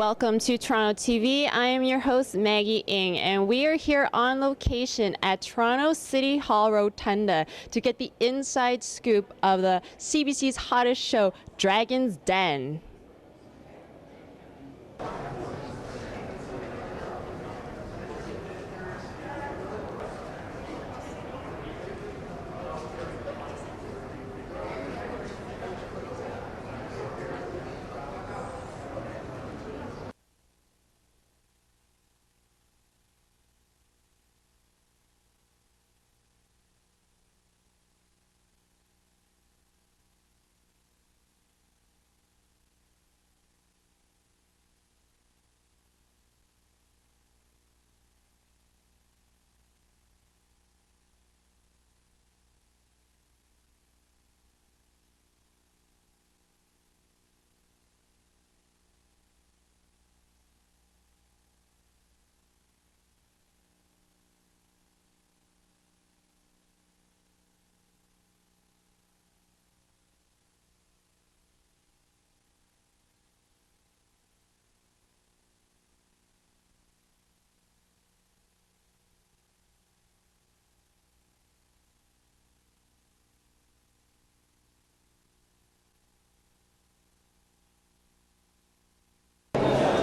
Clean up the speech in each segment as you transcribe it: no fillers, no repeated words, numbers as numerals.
welcome to Toronto TV. I am your host, Maggie Ng, and we are here on location at Toronto City Hall Rotunda to get the inside scoop of the CBC's hottest show, Dragon's Den.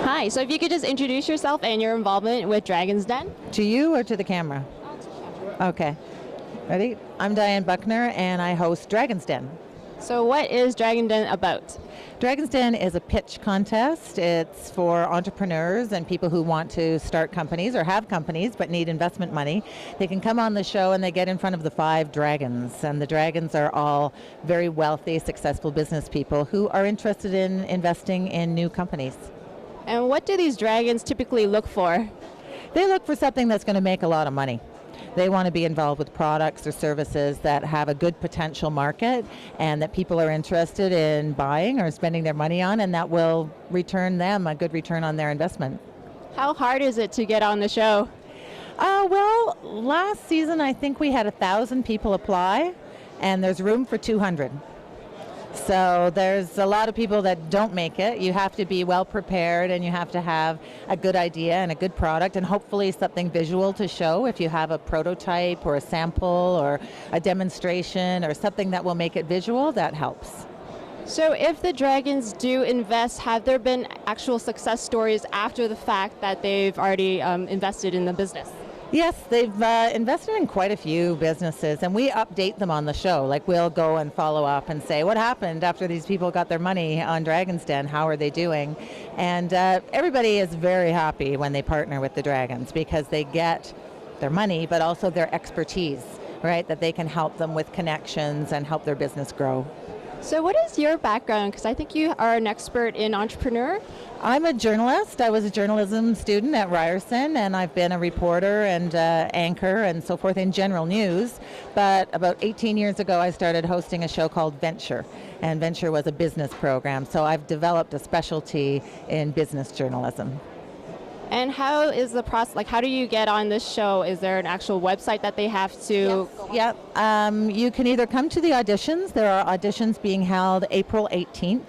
Hi, so if you could just introduce yourself and your involvement with Dragon's Den. To you or to the camera? To the camera. Okay. Ready? I'm Diane Buckner and I host Dragon's Den. So what is Dragon's Den about? Dragon's Den is a pitch contest. It's for entrepreneurs and people who want to start companies or have companies but need investment money. They can come on the show and they get in front of the 5 dragons. And the dragons are all very wealthy, successful business people who are interested in investing in new companies. And what do these dragons typically look for? They look for something that's going to make a lot of money. They want to be involved with products or services that have a good potential market and that people are interested in buying or spending their money on, and that will return them a good return on their investment. How hard is it to get on the show? Well, last season I think we had 1,000 people apply, and there's room for 200. So there's a lot of people that don't make it. You have to be well prepared and you have to have a good idea and a good product and hopefully something visual to show. If you have a prototype or a sample or a demonstration or something that will make it visual, that helps. So if the dragons do invest, have there been actual success stories after the fact that they've already invested in the business? Yes, they've invested in quite a few businesses, and we update them on the show. Like, we'll go and follow up and say, what happened after these people got their money on Dragon's Den? How are they doing? And everybody is very happy when they partner with the dragons because they get their money, but also their expertise, right? That they can help them with connections and help their business grow. So what is your background? Because I think you are an expert in entrepreneur. I'm a journalist. I was a journalism student at Ryerson, and I've been a reporter and anchor and so forth in general news. But about 18 years ago, I started hosting a show called Venture, and Venture was a business program. So I've developed a specialty in business journalism. And how is the process, like how do you get on this show? Is there an actual website that they have to? Yep. You can either come to the auditions. There are auditions being held April 18th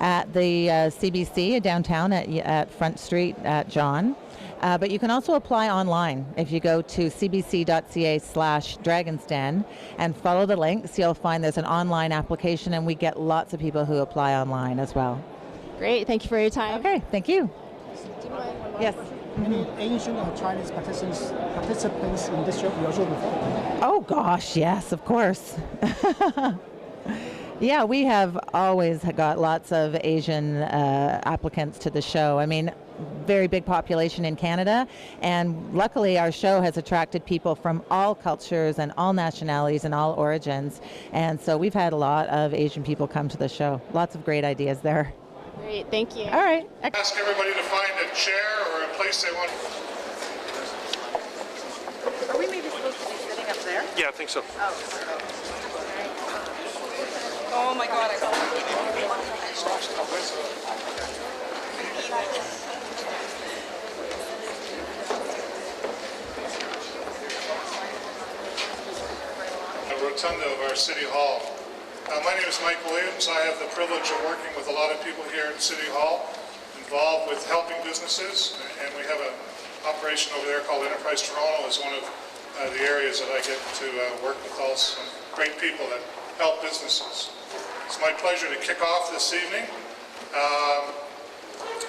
at the CBC downtown at Front Street at John. But you can also apply online. If you go to cbc.ca/Dragon's Den and follow the links, you'll find there's an online application, and we get lots of people who apply online as well. Great. Thank you for your time. Okay. Thank you. Yes. Any Asian or Chinese participants in this show before? Oh gosh, yes, of course. Yeah, we have always got lots of Asian applicants to the show. I mean, very big population in Canada, and luckily our show has attracted people from all cultures and all nationalities and all origins, and so we've had a lot of Asian people come to the show. Lots of great ideas there. Great, thank you. All right. Ask everybody to find a chair or a place they want. Are we maybe supposed to be sitting up there? Yeah, I think so. Oh my God, I The rotunda of our City Hall. My name is Mike Williams. I have the privilege of working with a lot of people here at City Hall. In involved with helping businesses, and we have an operation over there called Enterprise Toronto is one of the areas that I get to work with all some great people that help businesses. It's my pleasure to kick off this evening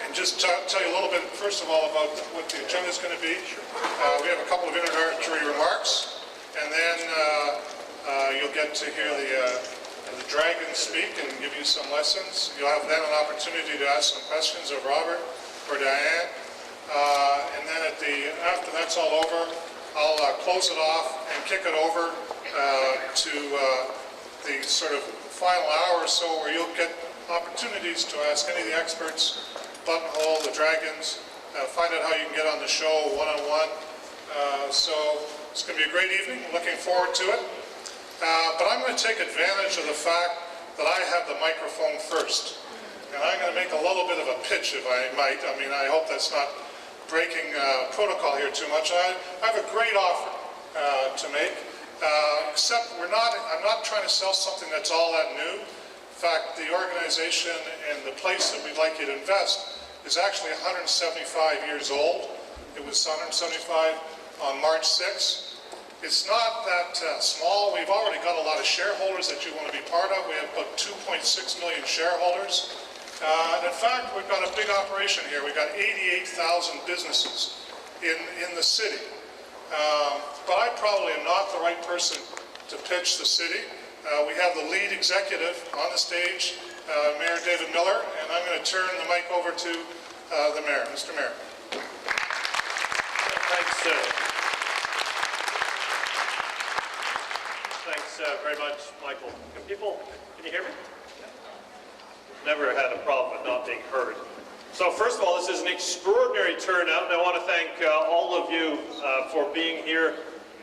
and just tell you a little bit, first of all, about what the agenda is going to be. We have a couple of introductory remarks, and then you'll get to hear the dragon speak and give you some lessons. You'll have then an opportunity to ask some questions of Robert or Diane. And then after that's all over, I'll close it off and kick it over to the sort of final hour or so where you'll get opportunities to ask any of the experts, Buttonhole, the Dragons, find out how you can get on the show one-on-one. So it's going to be a great evening. Looking forward to it. But I'm going to take advantage of the fact that I have the microphone first. And I'm going to make a little bit of a pitch, if I might. I mean, I hope that's not breaking protocol here too much. I have a great offer to make, except I'm not trying to sell something that's all that new. In fact, the organization and the place that we'd like you to invest is actually 175 years old. It was 175 on March 6th. It's not that small. We've already got a lot of shareholders that you want to be part of. We have about 2.6 million shareholders. And in fact, we've got a big operation here. We've got 88,000 businesses in the city. But I probably am not the right person to pitch the city. We have the lead executive on the stage, Mayor David Miller, and I'm going to turn the mic over to the Mayor. Mr. Mayor. Thanks very much, Michael. Can you hear me? Never had a problem with not being heard. So first of all, this is an extraordinary turnout, and I want to thank all of you for being here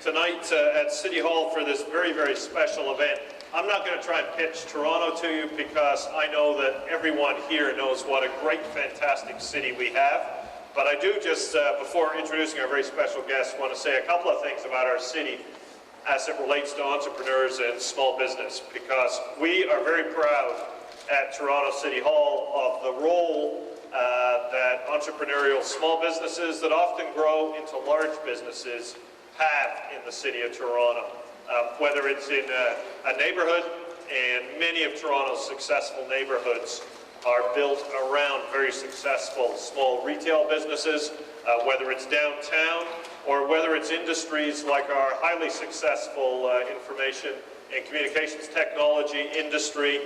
tonight at City Hall for this very, very special event. I'm not going to try and pitch Toronto to you because I know that everyone here knows what a great, fantastic city we have. But I do just, before introducing our very special guests, want to say a couple of things about our city as it relates to entrepreneurs and small business, because we are very proud at Toronto City Hall of the role that entrepreneurial small businesses that often grow into large businesses have in the city of Toronto. Whether it's in a neighborhood, and many of Toronto's successful neighborhoods are built around very successful small retail businesses, whether it's downtown or whether it's industries like our highly successful information and communications technology industry.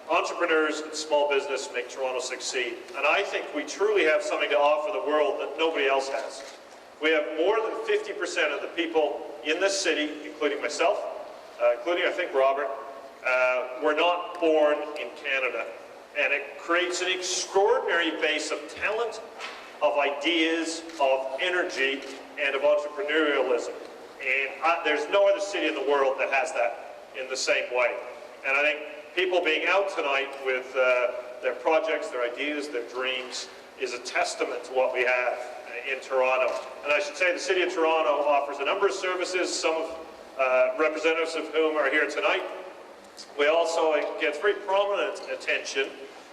Entrepreneurs and small business make Toronto succeed. And I think we truly have something to offer the world that nobody else has. We have more than 50% of the people in this city, including myself, including I think Robert, were not born in Canada. And it creates an extraordinary base of talent, of ideas, of energy, and of entrepreneurialism. And there's no other city in the world that has that in the same way. And I think people being out tonight with their projects, their ideas, their dreams is a testament to what we have in Toronto. And I should say the City of Toronto offers a number of services, some of representatives of whom are here tonight. We also get very prominent attention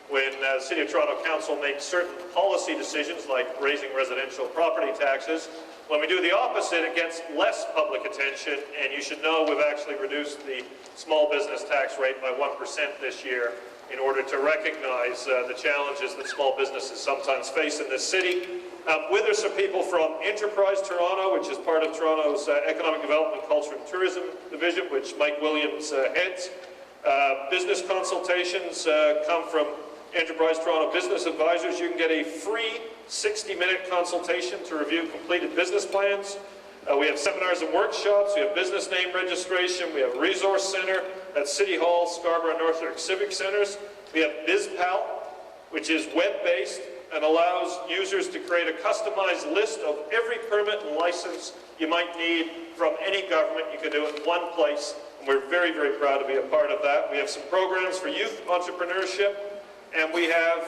when the City of Toronto Council makes certain policy decisions like raising residential property taxes. When we do the opposite, it gets less public attention, and you should know we've actually reduced the small business tax rate by 1% this year in order to recognize the challenges that small businesses sometimes face in this city. With us are people from Enterprise Toronto, which is part of Toronto's Economic Development, Culture and Tourism Division, which Mike Williams heads. Business consultations come from Enterprise Toronto Business Advisors. You can get a free 60-minute consultation to review completed business plans. We have seminars and workshops. We have business name registration. We have Resource Center at City Hall, Scarborough, and Northwark Civic Centers. We have BizPal, which is web-based and allows users to create a customized list of every permit and license you might need from any government. You can do it in one place, and we're very, very proud to be a part of that. We have some programs for youth entrepreneurship, and we have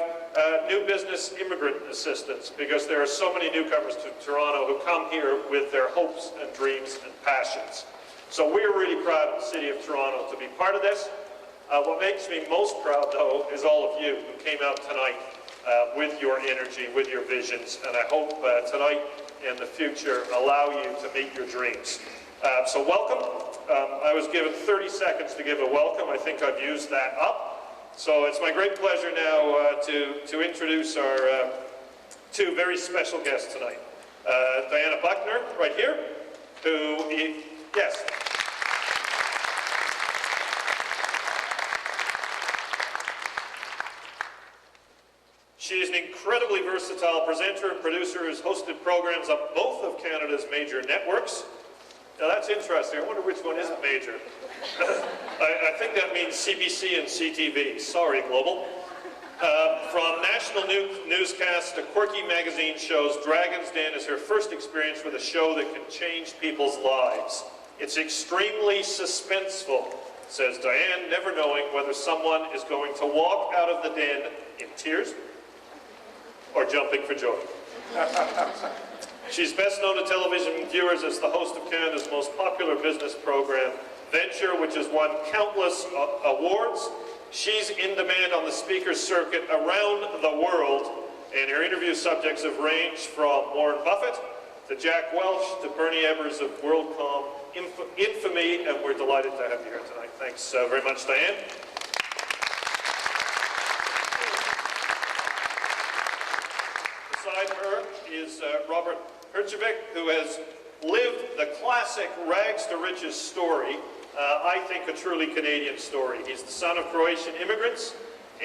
new business immigrant assistance, because there are so many newcomers to Toronto who come here with their hopes and dreams and passions. So we're really proud of the City of Toronto to be part of this. What makes me most proud, though, is all of you who came out tonight with your energy, with your visions, and I hope tonight and the future allow you to meet your dreams. So welcome. I was given 30 seconds to give a welcome. I think I've used that up. So it's my great pleasure now to introduce our two very special guests tonight. Diana Buckner, right here, yes. She is an incredibly versatile presenter and producer who's hosted programs on both of Canada's major networks. Now that's interesting. I wonder which one isn't major. I think that means CBC and CTV. Sorry, Global. From national newscasts to quirky magazine shows, Dragon's Den is her first experience with a show that can change people's lives. It's extremely suspenseful, says Diane, never knowing whether someone is going to walk out of the den in tears or jumping for joy. She's best known to television viewers as the host of Canada's most popular business program, Venture, which has won countless awards. She's in demand on the speaker circuit around the world, and her interview subjects have ranged from Warren Buffett to Jack Welch to Bernie Ebbers of WorldCom infamy, and we're delighted to have you here tonight. Thanks very much, Diane. Beside her is Robert Herjavec, who has lived the classic rags to riches story, I think a truly Canadian story. He's the son of Croatian immigrants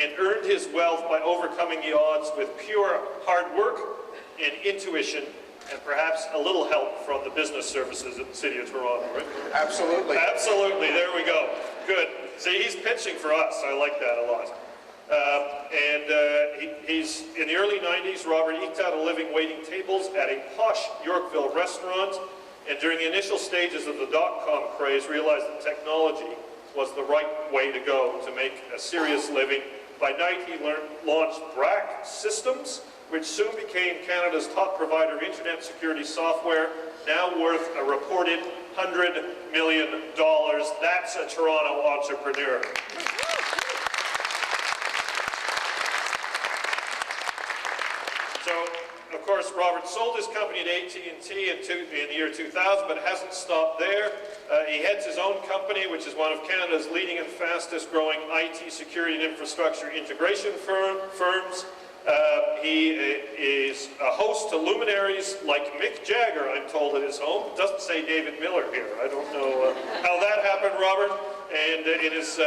and earned his wealth by overcoming the odds with pure hard work and intuition, and perhaps a little help from the business services of the City of Toronto, right? Absolutely. Absolutely, there we go. Good. See, he's pitching for us. I like that a lot. He's in the early 90s, Robert eked out a living waiting tables at a posh Yorkville restaurant, and during the initial stages of the dot-com craze, realized that technology was the right way to go to make a serious living. By night, he launched BRAC Systems, which soon became Canada's top provider of internet security software, now worth a reported $100 million. That's a Toronto entrepreneur. So, of course, Robert sold his company to AT&T in the year 2000, but hasn't stopped there. He heads his own company, which is one of Canada's leading and fastest growing IT security and infrastructure integration firms. He is a host to luminaries like Mick Jagger, I'm told, at his home. It doesn't say David Miller here. I don't know how that happened, Robert. And in his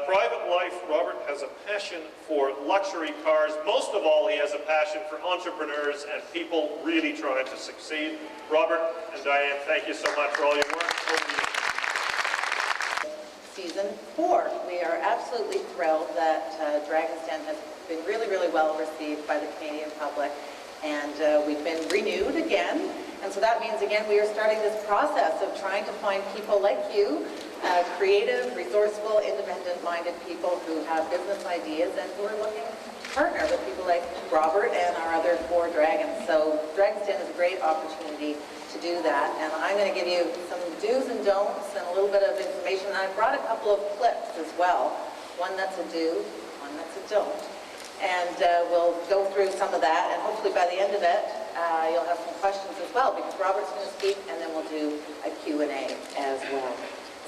private life, Robert has a passion for luxury cars. Most of all, he has a passion for entrepreneurs and people really trying to succeed. Robert and Diane, thank you so much for all your work. Season 4. We are absolutely thrilled that Dragon's Den has been really, really well received by the Canadian public, and we've been renewed again. And so that means, again, we are starting this process of trying to find people like you, creative, resourceful, independent-minded people who have business ideas and who are looking to partner with people like Robert and our other 4 dragons. So Dragon's Den is a great opportunity to do that, and I'm going to give you some do's and don'ts and a little bit of information. And I brought a couple of clips as well, one that's a do, one that's a don't. And we'll go through some of that, and hopefully by the end of it, you'll have some questions as well, because Robert's going to speak, and then we'll do a Q&A as well.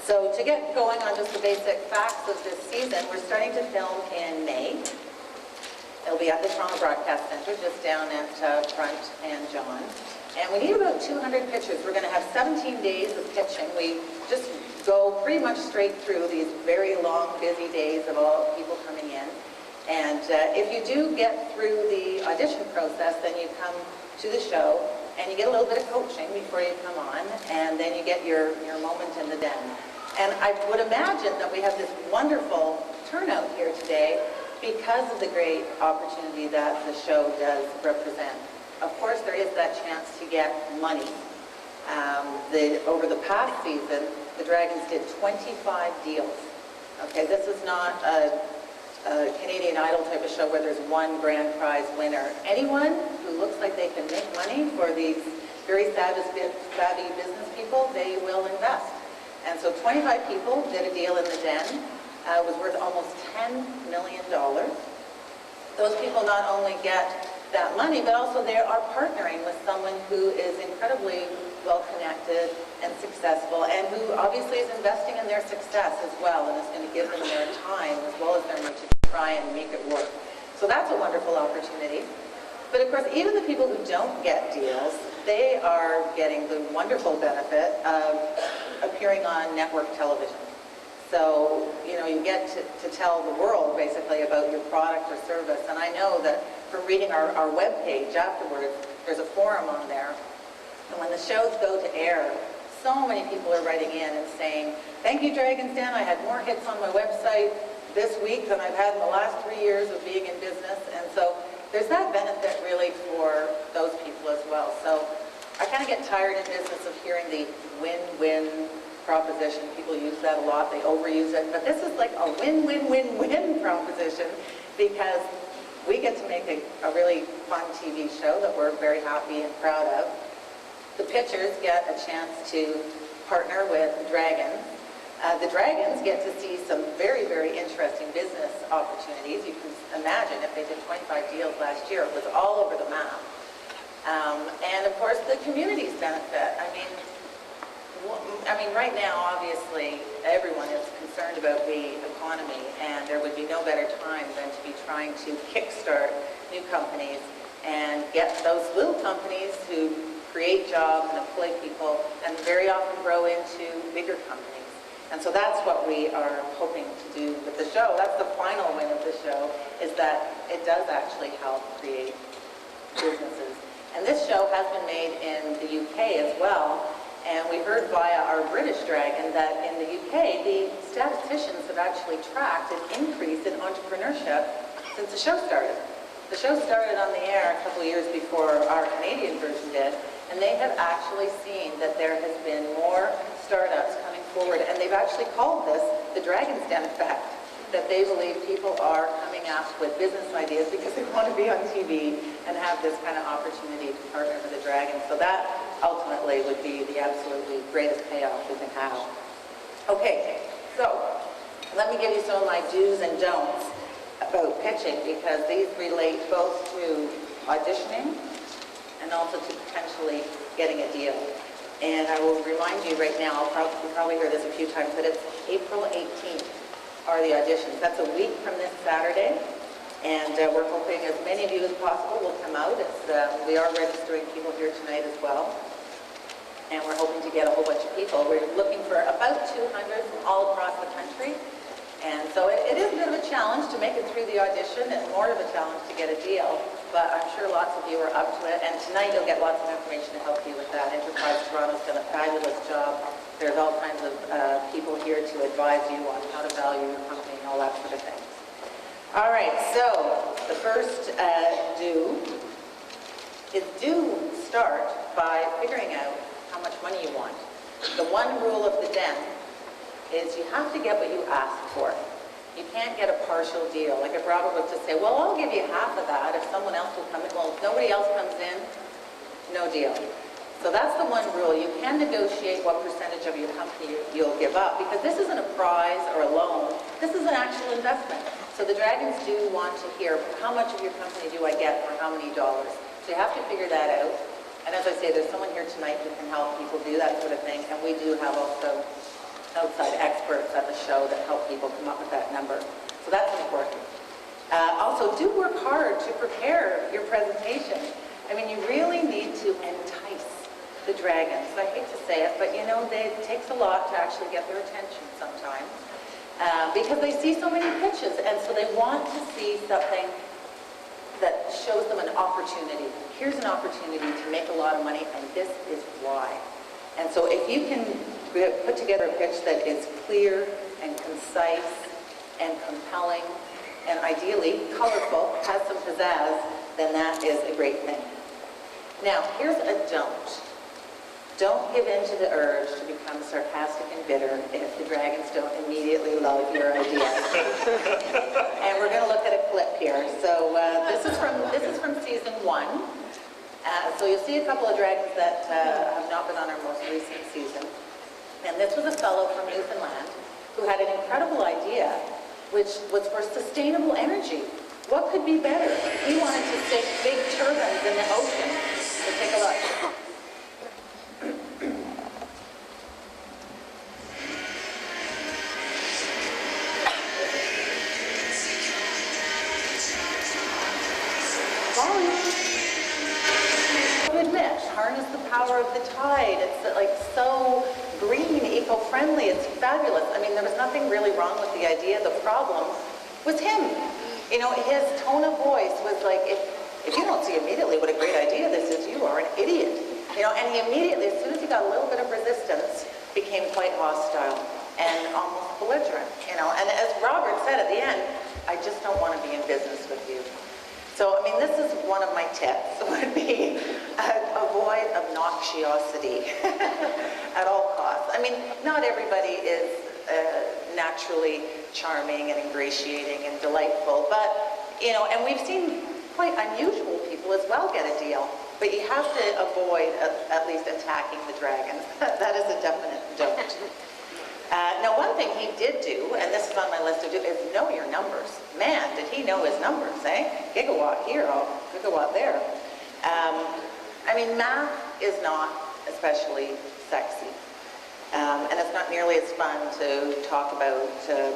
So to get going on just the basic facts of this season, we're starting to film in May. It'll be at the Toronto Broadcast Centre, just down at Front and John. And we need about 200 pictures. We're going to have 17 days of pitching. We just go pretty much straight through these very long, busy days of all people coming in. And if you do get through the audition process, then you come to the show and you get a little bit of coaching before you come on, and then you get your moment in the den. And I would imagine that we have this wonderful turnout here today because of the great opportunity that the show does represent. Of course, there is that chance to get money. Over the past season, the Dragons did 25 deals. Okay, this is not a Canadian Idol type of show where there's one grand prize winner. Anyone who looks like they can make money for these very savvy business people, they will invest. And so 25 people did a deal in the den. It was worth almost $10 million. those people not only get that money, but also they are partnering with someone who is incredibly well-connected and successful, and who obviously is investing in their success as well, and is going to give them their time as well as their money to try and make it work. So that's a wonderful opportunity. But of course, even the people who don't get deals, they are getting the wonderful benefit of appearing on network television. So, you know, you get to tell the world basically about your product or service. And I know that from reading our webpage afterwards, there's a forum on there. And when the shows go to air, so many people are writing in and saying, thank you, Dragon's Den. I had more hits on my website this week than I've had in the last 3 years of being in business. And so there's that benefit really for those people as well. So I kind of get tired in business of hearing the win-win proposition. People use that a lot, they overuse it, but this is like a win-win-win-win proposition, because we get to make a really fun TV show that we're very happy and proud of. The pitchers get a chance to partner with Dragons. The Dragons get to see some very, very interesting business opportunities. You can imagine if they did 25 deals last year, it was all over the map. And of course, the communities benefit. I mean, right now, obviously, everyone is concerned about the economy, and there would be no better time than to be trying to kickstart new companies and get those little companies who create jobs and employ people and very often grow into bigger companies. And so that's what we are hoping to do with the show. That's the final win of the show, is that it does actually help create businesses. And this show has been made in the UK as well. And we heard via our British Dragon that in the UK, the statisticians have actually tracked an increase in entrepreneurship since the show started. The show started on the air a couple of years before our Canadian version did, and they have actually seen that there has been more startups coming forward, and they've actually called this the Dragon's Den effect, that they believe people are coming up with business ideas because they want to be on TV and have this kind of opportunity to partner with a dragon. So that ultimately would be the absolutely greatest payoff we can have. Okay, so let me give you some of my do's and don'ts about pitching, because these relate both to auditioning and also to potentially getting a deal. And I will remind you right now, you probably heard this a few times, but it's April 18th are the auditions. That's a week from this Saturday. And we're hoping as many of you as possible will come out. We are registering people here tonight as well. And we're hoping to get a whole bunch of people. We're looking for about 200 from all across the country. And so it is a bit of a challenge to make it through the audition, and more of a challenge to get a deal. But I'm sure lots of you are up to it. And tonight you'll get lots of information to help you with that. Enterprise Toronto's done a fabulous job. There's all kinds of people here to advise you on how to value your company and all that sort of thing. All right, so the first do start by figuring out how much money you want. The one rule of the den is you have to get what you ask for. You can't get a partial deal. Like if Robert was to say, well, I'll give you half of that if someone else will come in. Well, if nobody else comes in, no deal. So that's the one rule. You can negotiate what percentage of your company you'll give up, because this isn't a prize or a loan. This is an actual investment. So the Dragons do want to hear, how much of your company do I get for how many dollars? So you have to figure that out. And as I say, there's someone here tonight who can help people do that sort of thing. And we do have also outside experts at the show that help people come up with that number. So that's important. Also, do work hard to prepare your presentation. I mean, you really need to entice the Dragons. I hate to say it, but you know, it takes a lot to actually get their attention sometimes. Because they see so many pitches, and so they want to see something that shows them an opportunity. Here's an opportunity to make a lot of money, and this is why. And so if you can put together a pitch that is clear and concise and compelling and ideally colorful, has some pizzazz, then that is a great thing. Now, here's a don't. Don't give in to the urge to become sarcastic and bitter if the Dragons don't immediately love your idea. And we're going to look at a clip here. So this is from season 1. So you'll see a couple of Dragons that have not been on our most recent season. And this was a fellow from Newfoundland who had an incredible idea, which was for sustainable energy. What could be better? He wanted to stick big turbines in the ocean. So take a look. Admit, harness the power of the tide. It's like so green, eco-friendly. It's fabulous. I mean, there was nothing really wrong with the idea. The problem was him. You know, his tone of voice was like, if you don't see immediately what a great idea this is, you are an idiot. You know, and he immediately, as soon as he got a little bit of resistance, became quite hostile and almost belligerent. You know, and as Robert said at the end, I just don't want to be in business with you. So, I mean, this is one of my tips, would be avoid obnoxiosity at all costs. I mean, not everybody is naturally charming and ingratiating and delightful, but, you know, and we've seen quite unusual people as well get a deal, but you have to avoid at least attacking the dragons. That is a definite don't. Now, one thing he did do, and this is on my list to do, is know your numbers. Man, did he know his numbers, eh? Gigawatt here, gigawatt there. I mean, math is not especially sexy. And it's not nearly as fun to talk about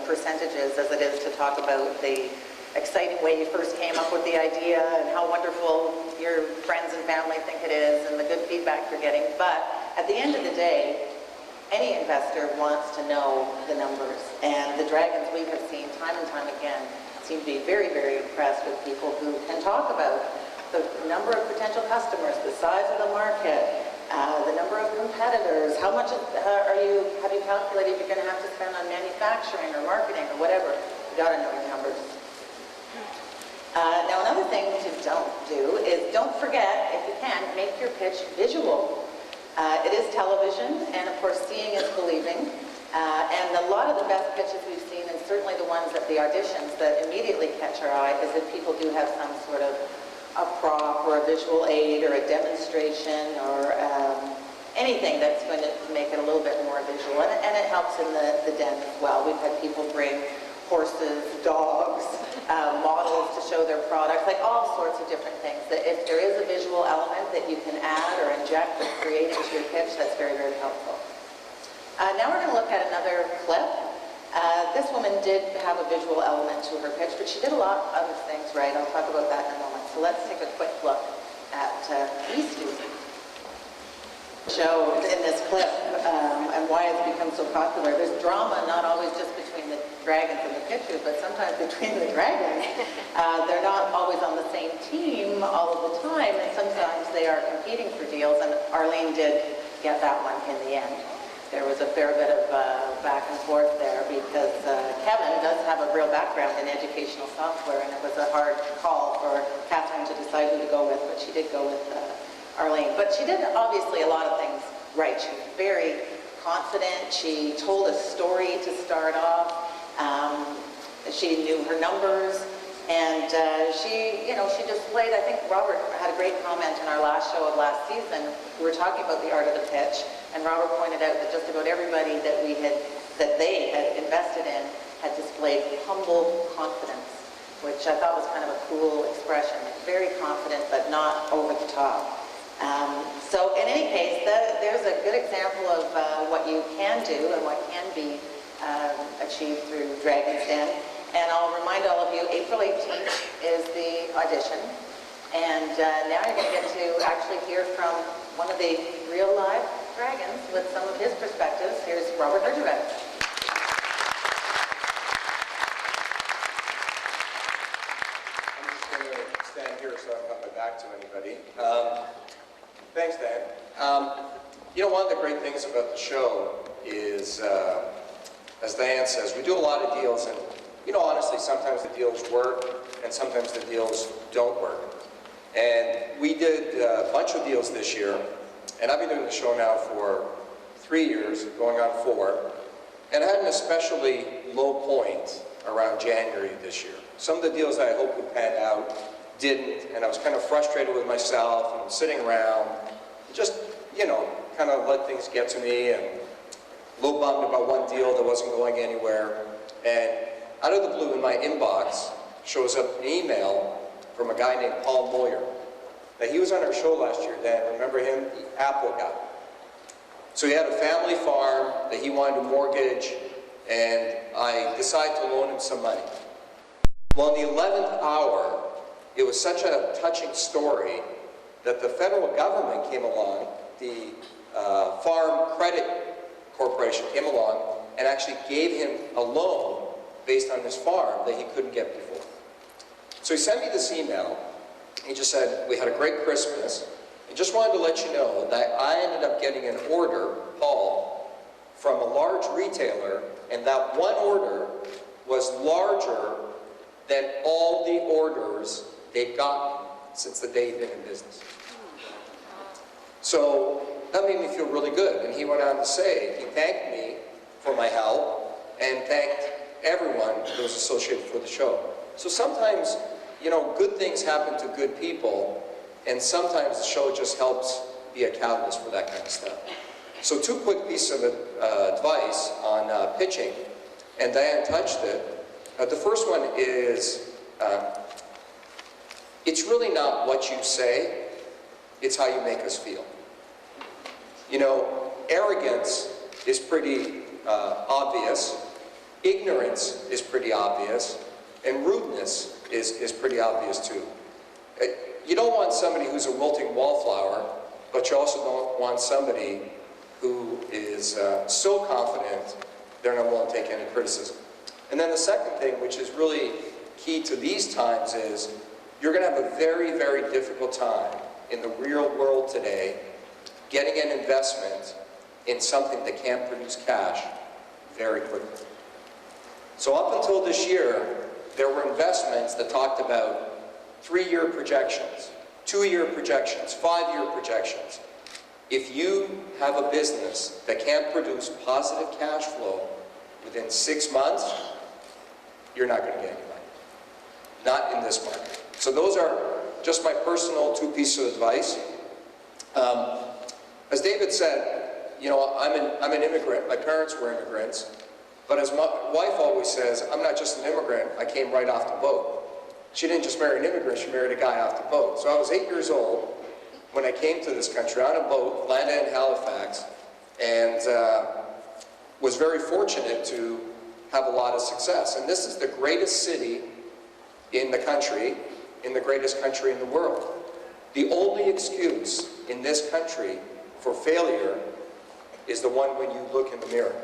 percentages as it is to talk about the exciting way you first came up with the idea and how wonderful your friends and family think it is and the good feedback you're getting. But at the end of the day, any investor wants to know the numbers, and the dragons we have seen time and time again seem to be very, very impressed with people who can talk about the number of potential customers, the size of the market, the number of competitors, how much have you calculated you're going to have to spend on manufacturing or marketing or whatever. You got to know your numbers. Now, another thing to don't do is don't forget, if you can, make your pitch visual. It is television, and of course, seeing is believing. And a lot of the best pitches we've seen, and certainly the ones at the auditions that immediately catch our eye, is if people do have some sort of a prop or a visual aid or a demonstration or anything that's going to make it a little bit more visual. And it helps in the den as well. We've had people bring horses, dogs, models to show their products, like all sorts of different things. That if there is a visual element that you can add or inject or create into your pitch, that's very, very helpful. Now we're going to look at another clip. This woman did have a visual element to her pitch, but she did a lot of other things right. I'll talk about that in a moment. So let's take a quick look at Eastwood show in this clip and why it's become so popular. There's drama not always just between the dragons and the pitchers, but sometimes between the dragons. They're not always on the same team all of the time, and sometimes they are competing for deals, and Arlene did get that one in the end. There was a fair bit of back and forth there because Kevin does have a real background in educational software, and it was a hard call for Catherine to decide who to go with, but she did go with Arlene. But she did obviously a lot of things right. She was very confident. She told a story to start off. She knew her numbers, and she displayed. I think Robert had a great comment in our last show of last season. We were talking about the art of the pitch, and Robert pointed out that just about everybody that they had invested in had displayed humble confidence, which I thought was kind of a cool expression. Very confident, but not over the top. So in any case, there's a good example of what you can do and what can be achieved through Dragon's Den. And I'll remind all of you, April 18th is the audition. And now you're going to get to actually hear from one of the real live dragons with some of his perspectives. Here's Robert Herjavec. I'm just going to stand here so I don't have my back to anybody. Thanks, Dan. One of the great things about the show is, as Diane says, we do a lot of deals, and honestly, sometimes the deals work, and sometimes the deals don't work. And we did a bunch of deals this year, and I've been doing the show now for 3 years, going on 4, and I had an especially low point around January this year. Some of the deals I hoped would pan out didn't, and I was kind of frustrated with myself, and sitting around, just, kind of let things get to me, and a little bummed about one deal that wasn't going anywhere. And out of the blue in my inbox shows up an email from a guy named Paul Moyer. Now, he was on our show last year, Dan. Remember him? The Apple guy. So he had a family farm that he wanted to mortgage, and I decided to loan him some money. Well, in the 11th hour, it was such a touching story that the federal government came along, the Farm Credit Corporation came along and actually gave him a loan based on his farm that he couldn't get before. So he sent me this email. He just said, we had a great Christmas. I just wanted to let you know that I ended up getting an order, Paul, from a large retailer, and that one order was larger than all the orders they'd gotten since the day he'd been in business. So that made me feel really good. And he went on to say, he thanked me for my help and thanked everyone who was associated with the show. So sometimes, you know, good things happen to good people, and sometimes the show just helps be a catalyst for that kind of stuff. So 2 quick pieces of advice on pitching, and Diane touched it. The first one is, it's really not what you say, it's how you make us feel. You know, arrogance is pretty obvious, ignorance is pretty obvious, and rudeness is pretty obvious too. You don't want somebody who's a wilting wallflower, but you also don't want somebody who is so confident they're not willing to take any criticism. And then the second thing, which is really key to these times, is you're going to have a very, very difficult time in the real world today getting an investment in something that can't produce cash very quickly. So up until this year, there were investments that talked about 3-year projections, 2-year projections, 5-year projections. If you have a business that can't produce positive cash flow within 6 months, you're not going to get any money. Not in this market. So those are just my personal 2 pieces of advice. As David said, you know, I'm an immigrant. My parents were immigrants. But as my wife always says, I'm not just an immigrant, I came right off the boat. She didn't just marry an immigrant, she married a guy off the boat. So I was 8 years old when I came to this country on a boat, landed in Halifax, and was very fortunate to have a lot of success. And this is the greatest city in the country, in the greatest country in the world. The only excuse in this country for failure is the one when you look in the mirror.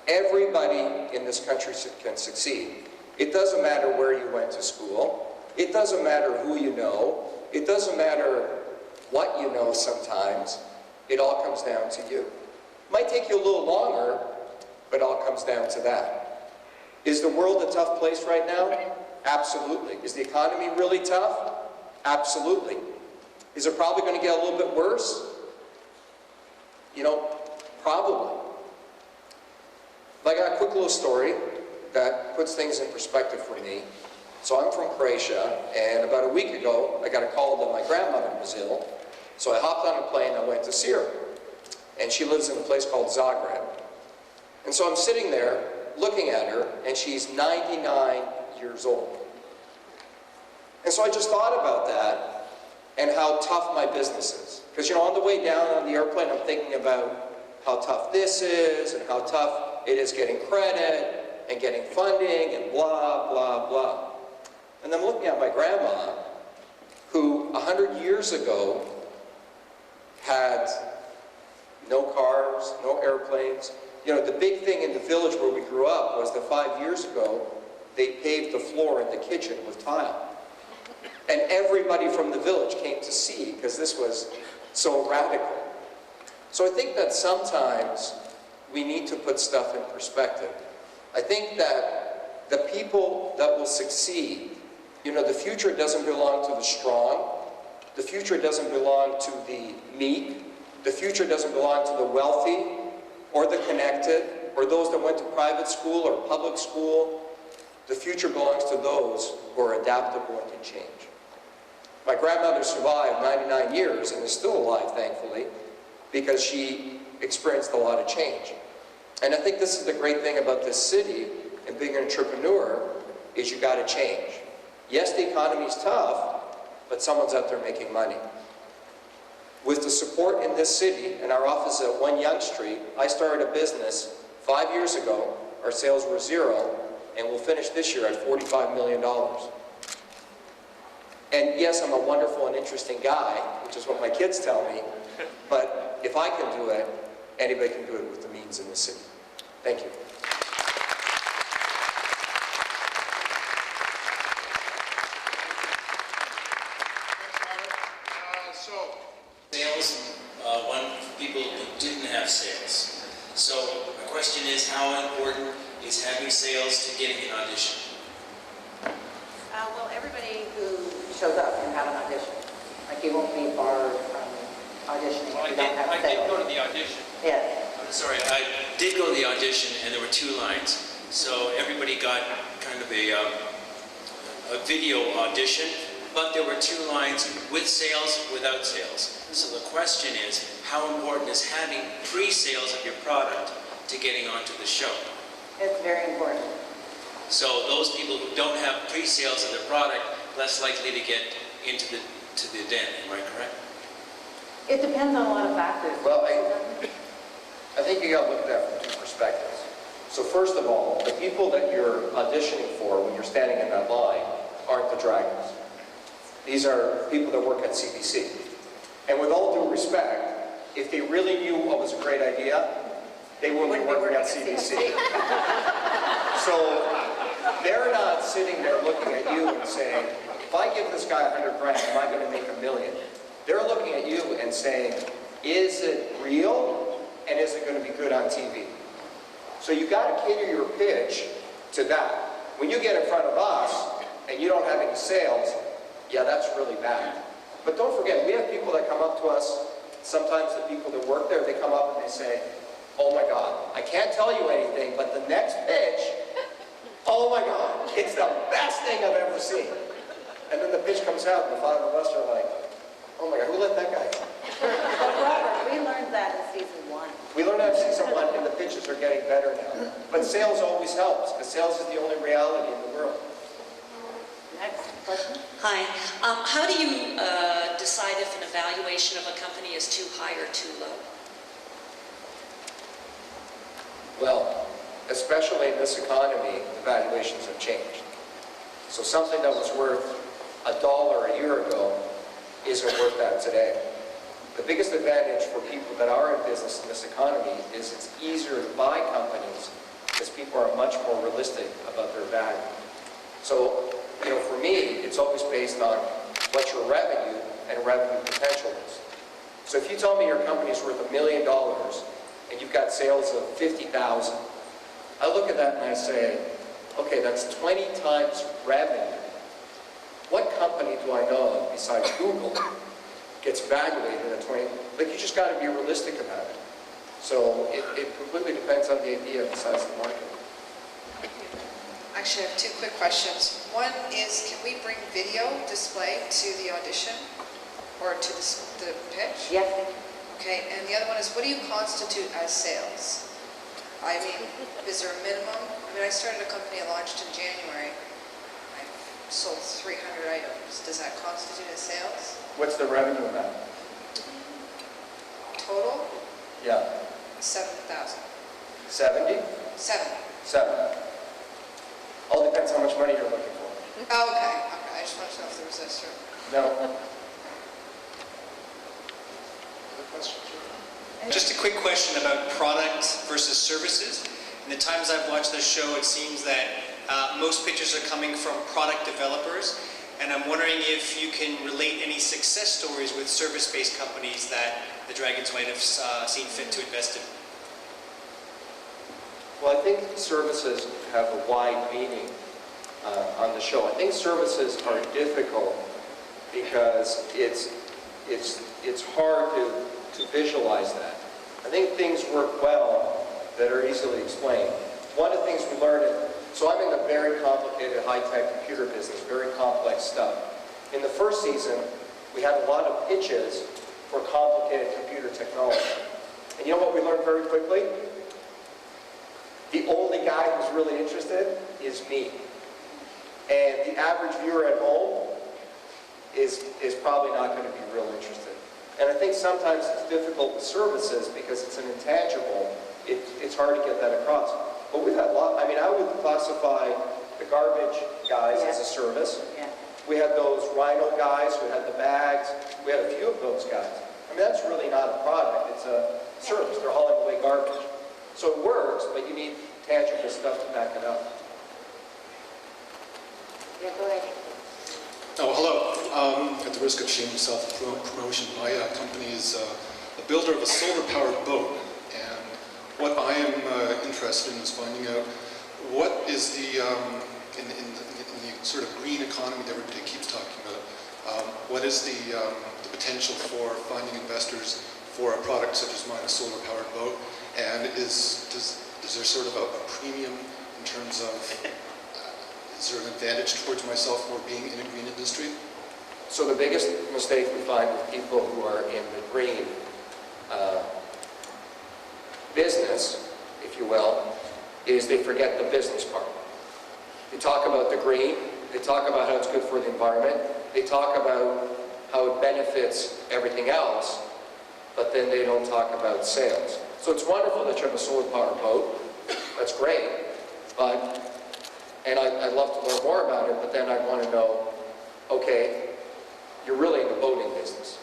Everybody in this country can succeed. It doesn't matter where you went to school. It doesn't matter who you know. It doesn't matter what you know sometimes. It all comes down to you. Might take you a little longer, but it all comes down to that. Is the world a tough place right now? Absolutely. Is the economy really tough? Absolutely. Is it probably going to get a little bit worse? You know, probably. But I got a quick little story that puts things in perspective for me. So I'm from Croatia, and about a week ago, I got a call to my grandmother in Brazil. So I hopped on a plane and I went to see her. And she lives in a place called Zagreb. And so I'm sitting there looking at her, and she's 99 years old. And so I just thought about that and how tough my business is. Because, you know, on the way down on the airplane, I'm thinking about how tough this is and how tough it is getting credit and getting funding and blah, blah, blah. And I'm looking at my grandma, who 100 years ago had no cars, no airplanes. You know, the big thing in the village where we grew up was that 5 years ago, they paved the floor in the kitchen with tile. And everybody from the village came to see, because this was so radical. So I think that sometimes we need to put stuff in perspective. I think that the people that will succeed, you know, the future doesn't belong to the strong. The future doesn't belong to the meek. The future doesn't belong to the wealthy or the connected or those that went to private school or public school. The future belongs to those who are adaptable and can change. My grandmother survived 99 years and is still alive, thankfully, because she experienced a lot of change. And I think this is the great thing about this city and being an entrepreneur, is you got to change. Yes, the economy's tough, but someone's out there making money. With the support in this city and our office at 1 Yonge Street, I started a business 5 years ago. Our sales were 0, and we'll finish this year at $45 million. And yes, I'm a wonderful and interesting guy, which is what my kids tell me, but if I can do it, anybody can do it with the means in the city. Thank you. Sales, one people who didn't have sales. So my question is, how important is having sales to getting an audition? Well, everybody who shows up can have an audition. Like, you won't be barred from auditioning if you don't have I sales. did go to the audition. Yes. I'm sorry, I did go to the audition, and there were 2 lines. So everybody got kind of a video audition, but there were 2 lines with sales, without sales. So the question is, how important is having pre-sales of your product to getting onto the show? It's very important. So those people who don't have pre-sales of their product, less likely to get into the den, am I correct? It depends on a lot of factors. Well, I think you got to look at that from 2 perspectives. So first of all, the people that you're auditioning for when you're standing in that line aren't the dragons. These are people that work at CBC. And with all due respect, if they really knew what was a great idea, they wouldn't be working at CBC. So they're not sitting there looking at you and saying, if I give this guy $100 grand, am I going to make $1 million? They're looking at you and saying, is it real, and is it going to be good on TV? So you got to cater your pitch to that. When you get in front of us and you don't have any sales, yeah, that's really bad. But don't forget, we have people that come up to us, sometimes the people that work there, they come up and they say, oh my God, I can't tell you anything, but the next pitch, oh my God, it's the best thing I've ever seen. And then the pitch comes out and the 5 of us are like, oh my God, who let that guy go? But Robert, we learned that in season 1. We learned that in season 1 and the pitches are getting better now. But sales always helps, because sales is the only reality in the world. Next question. Hi. How do you decide if an evaluation of a company is too high or too low? Well, especially in this economy, the valuations have changed. So something that was worth $1 a year ago isn't worth that today. The biggest advantage for people that are in business in this economy is it's easier to buy companies because people are much more realistic about their value. So, you know, for me, it's always based on what your revenue and revenue potential is. So if you tell me your company's worth $1 million and you've got sales of 50,000, I look at that and I say, okay, that's 20 times revenue. What company do I know of besides Google gets evaluated at 20? Like, you just got to be realistic about it. So it completely depends on the idea of the size of the market. Actually, I have 2 quick questions. One is, can we bring video display to the audition or to the pitch? Yes. Okay, and the other one is, what do you constitute as sales? I mean, is there a minimum? I mean, I started a company, I launched in January. I sold 300 items. Does that constitute as sales? What's the revenue amount? Total? Yeah. 7,000. 70? 7. 7. All depends how much money you're looking for. Oh, okay. I just wanted to know if there was a certain... No. Just a quick question about product versus services. In the times I've watched this show, it seems that most pitches are coming from product developers, and I'm wondering if you can relate any success stories with service-based companies that the Dragons might have seen fit to invest in. Well, I think services have a wide meaning on the show. I think services are difficult because it's hard to visualize that. I think things work well that are easily explained. One of the things we learned, so I'm in the very complicated high-tech computer business, very complex stuff. In the first season, we had a lot of pitches for complicated computer technology. And you know what we learned very quickly? The only guy who's really interested is me. And the average viewer at home is probably not going to be real interested. And I think sometimes it's difficult with services because it's an intangible. It's hard to get that across. But we've had a lot. I mean, I would classify the garbage guys as a service. Yeah. We had those Rhino guys who had the bags. We had a few of those guys. I mean, that's really not a product. It's a service. They're hauling away garbage. So it works, but you need tangible stuff to back it up. Yeah, go ahead. Oh, hello. At the risk of shameless self-promotion, my company is a builder of a solar-powered boat. And what I am interested in is finding out what is the, in the sort of green economy that everybody keeps talking about, what is the potential for finding investors for a product such as mine, a solar-powered boat? And is there sort of a premium in terms of, is there an advantage towards myself for being in a green industry? So the biggest mistake we find with people who are in the green business, if you will, is they forget the business part. They talk about the green, they talk about how it's good for the environment, they talk about how it benefits everything else, but then they don't talk about sales. So it's wonderful that you have a solar powered boat, that's great, and I'd love to learn more about it, but then I'd want to know, okay, you're really in the boating business.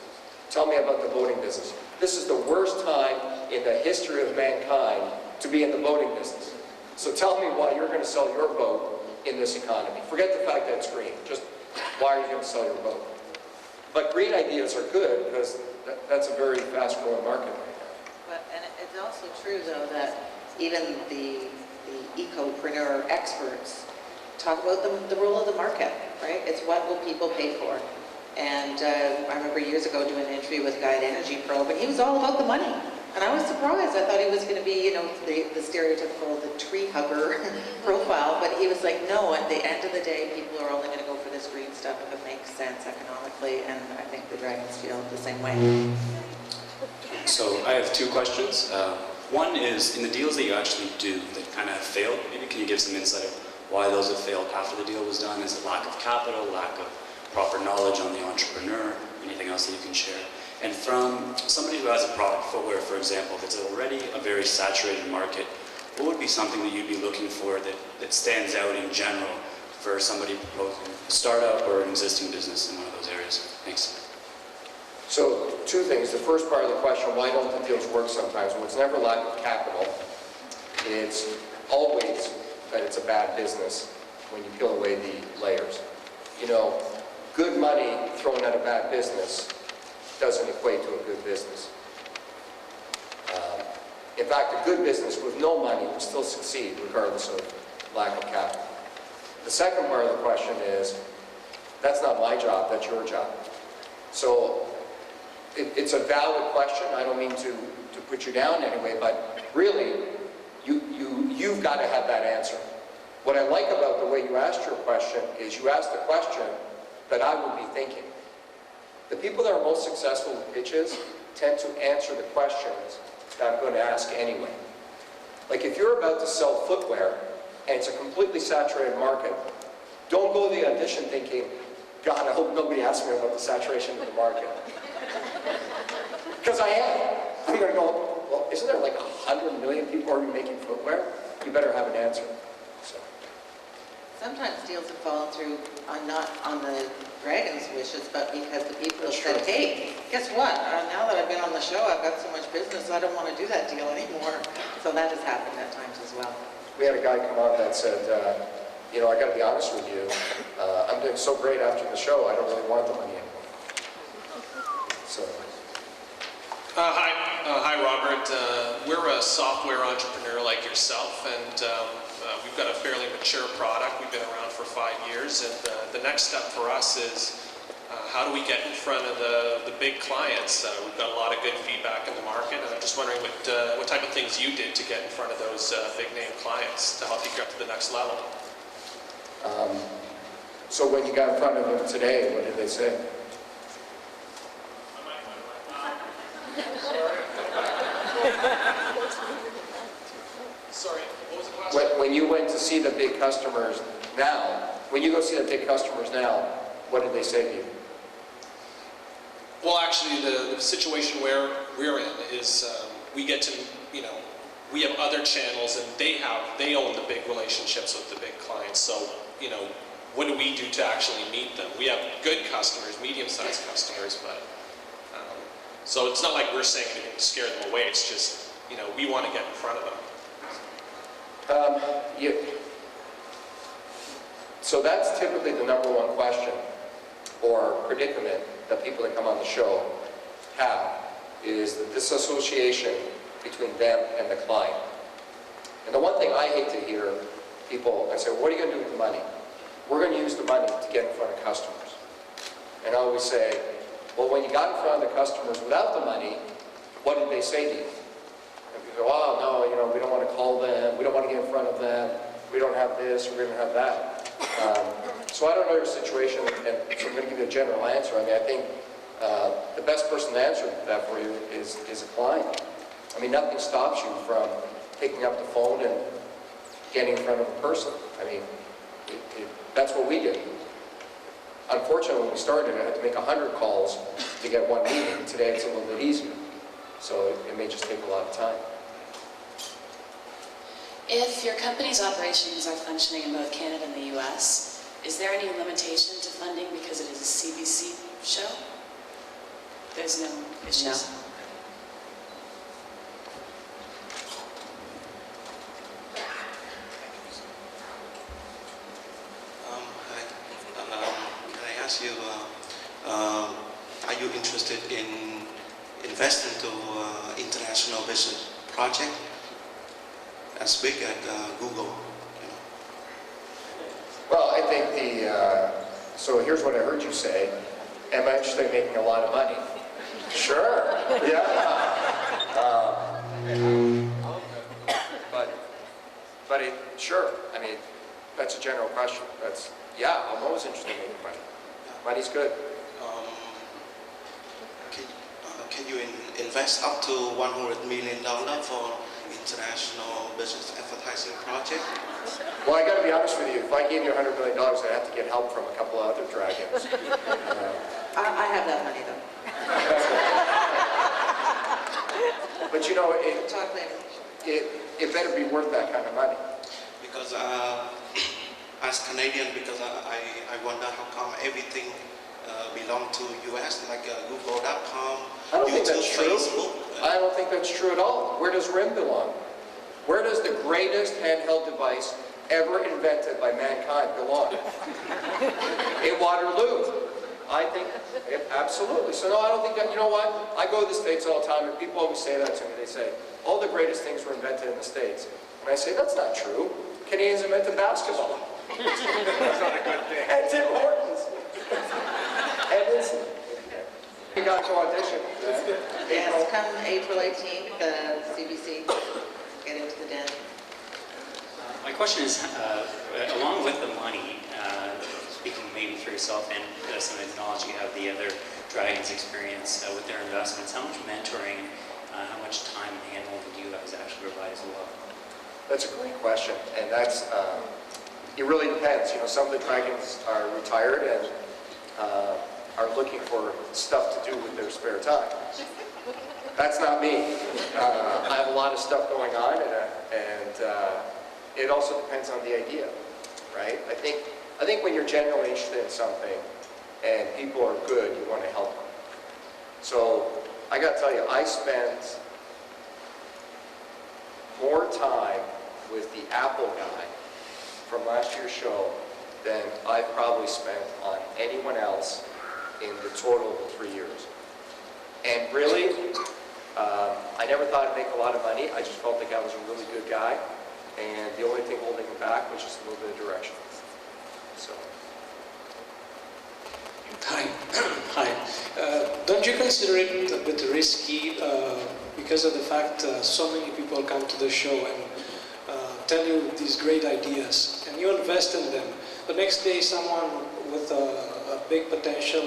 Tell me about the boating business. This is the worst time in the history of mankind to be in the boating business. So tell me why you're going to sell your boat in this economy. Forget the fact that it's green. Just why are you going to sell your boat? But green ideas are good because that's a very fast-growing market right now. But, and it's also true, though, that even the ecopreneur experts talk about the role of the market, right? It's what will people pay for. And I remember years ago doing an interview with a guy at Energy Probe, and he was all about the money. And I was surprised. I thought he was going to be, you know, the stereotypical, the tree hugger profile, but he was like, no, at the end of the day, people are only going to go for this green stuff if it makes sense economically, and I think the Dragons feel the same way. So I have two questions. One is, in the deals that you actually do that kind of have failed, maybe can you give some insight of why those have failed after the deal was done? Is it lack of capital, lack of proper knowledge on the entrepreneur, anything else that you can share? And from somebody who has a product, footwear for example, that's already a very saturated market, what would be something that you'd be looking for that stands out in general for somebody proposing a startup or an existing business in one of those areas? Thanks. So two things. The first part of the question, why don't the deals work sometimes? Well, it's never lack of capital. It's always that it's a bad business when you peel away the layers. You know, good money thrown at a bad business doesn't equate to a good business. In fact, a good business with no money will still succeed regardless of lack of capital. The second part of the question is, that's not my job, that's your job. So it's a valid question. I don't mean to put you down anyway, but really, you've got to have that answer. What I like about the way you asked your question is you asked the question that I would be thinking. The people that are most successful with pitches tend to answer the questions that I'm going to ask anyway. Like if you're about to sell footwear and it's a completely saturated market, don't go to the audition thinking, God, I hope nobody asks me about the saturation of the market. Because I am. I'm going to go, well, isn't there like 100 million people already making footwear? You better have an answer. So. Sometimes deals have fallen through not on the Dragons' wishes, but because the people have said, hey, guess what? Now that I've been on the show, I've got so much business, I don't want to do that deal anymore. So that has happened at times as well. We had a guy come on that said, you know, I got to be honest with you, I'm doing so great after the show, I don't really want the money anymore. So. Hi, Robert. We're a software entrepreneur like yourself, and we've got a fairly mature product. We've been around for 5 years, and the next step for us is how do we get in front of the big clients? We've got a lot of good feedback in the market, and I'm just wondering what type of things you did to get in front of those big name clients to help you get to the next level. So when you got in front of them today, what did they say? Sorry, what was the question? When you went to see the big customers now, When you go see the big customers now, what did they say to you? Well, actually, the situation where we're in is we get to, we have other channels, and they own the big relationships with the big clients. So, what do we do to actually meet them? We have good customers, medium-sized customers, but so it's not like we're saying anything to scare them away. It's just, we want to get in front of them. So that's typically the number one question or predicament that people that come on the show have, is the disassociation between them and the client. And the one thing I hate to hear people, I say, what are you going to do with the money? We're going to use the money to get in front of customers. And I always say, well, when you got in front of the customers without the money, what did they say to you? And people go, oh, no, we don't want to call them, we don't want to get in front of them, we don't have this, we don't have that. So I don't know your situation, and so I'm going to give you a general answer. I mean, I think the best person to answer that for you is a client. I mean, nothing stops you from picking up the phone and getting in front of a person. I mean, that's what we did. Unfortunately, when we started, I had to make 100 calls to get one meeting. Today, it's a little bit easier. So it may just take a lot of time. If your company's operations are functioning in both Canada and the US, is there any limitation to funding because it is a CBC show? There's no issues? No. Can I ask you, are you interested in investing to international business project as big as Google? Well, I think so here's what I heard you say. Am I interested in making a lot of money? Sure, yeah. Sure, I mean, that's a general question. Yeah, I'm always interested in making money. Money's good. Can you invest up to $100 million for international business advertising project? Well, I got to be honest with you. If I gave you $100 million, I'd have to get help from a couple of other dragons. I have that money, though. But it better be worth that kind of money. Because as Canadian, because I wonder how come everything belong to US, like Google.com, YouTube, Facebook. I don't think that's true at all. Where does RIM belong? Where does the greatest handheld device ever invented by mankind belong? In Waterloo. I think, absolutely. So no, I don't think that, you know what? I go to the States all the time, and people always say that to me. They say, all the greatest things were invented in the States. And I say, that's not true. Canadians invented basketball. That's not a good thing. And Tim Hortons. And listen, we got to audition. Yes, come April 18th, CBC, get into the den. My question is, along with the money, speaking maybe for yourself and some knowledge you have the other Dragons experience with their investments, how much mentoring, how much time and handholding do you guys actually provide as well? That's a great question, and that's, it really depends. Some of the Dragons are retired and are looking for stuff to do with their spare time. That's not me. I have a lot of stuff going on, and it also depends on the idea, right? I think when you're genuinely interested in something and people are good, you want to help them. So I got to tell you, I spent more time with the Apple guy from last year's show than I've probably spent on anyone else in the total of the 3 years. And really, I never thought I'd make a lot of money. I just felt the guy was a really good guy. And the only thing holding him back was just a little bit of direction. So. Hi. Hi. Don't you consider it a bit risky because of the fact so many people come to the show and tell you these great ideas and you invest in them. The next day someone with a big potential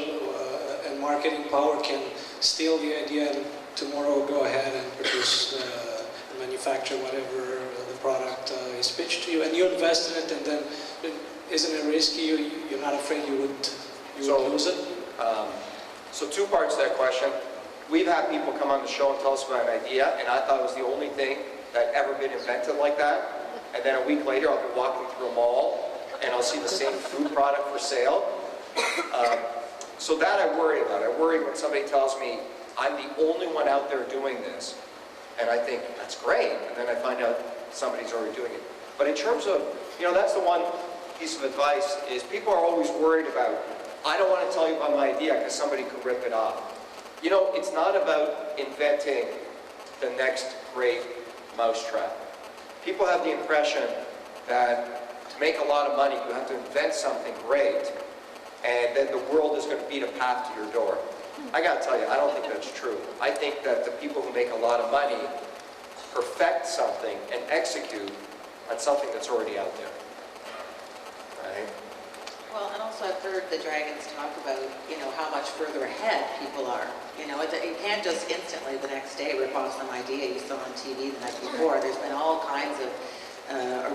and marketing power can steal the idea and tomorrow go ahead and produce and manufacture whatever the product is pitched to you, and you invest in it, and then isn't it risky? You're not afraid you would lose it? So two parts to that question. We've had people come on the show and tell us about an idea, and I thought it was the only thing that ever been invented like that. And then a week later, I'll be walking through a mall, and I'll see the same food product for sale. So that I worry about. I worry when somebody tells me, I'm the only one out there doing this. And I think, that's great. And then I find out somebody's already doing it. But in terms of, that's the one piece of advice, is people are always worried about, I don't want to tell you about my idea because somebody could rip it off. It's not about inventing the next great mousetrap. People have the impression that to make a lot of money, you have to invent something great, and then the world is going to beat a path to your door. I got to tell you, I don't think that's true. I think that the people who make a lot of money perfect something and execute on something that's already out there. Right? Well, and also I've heard the Dragons talk about, how much further ahead people are. You can't just instantly the next day rip off some idea you saw on TV the night before. There's been all kinds of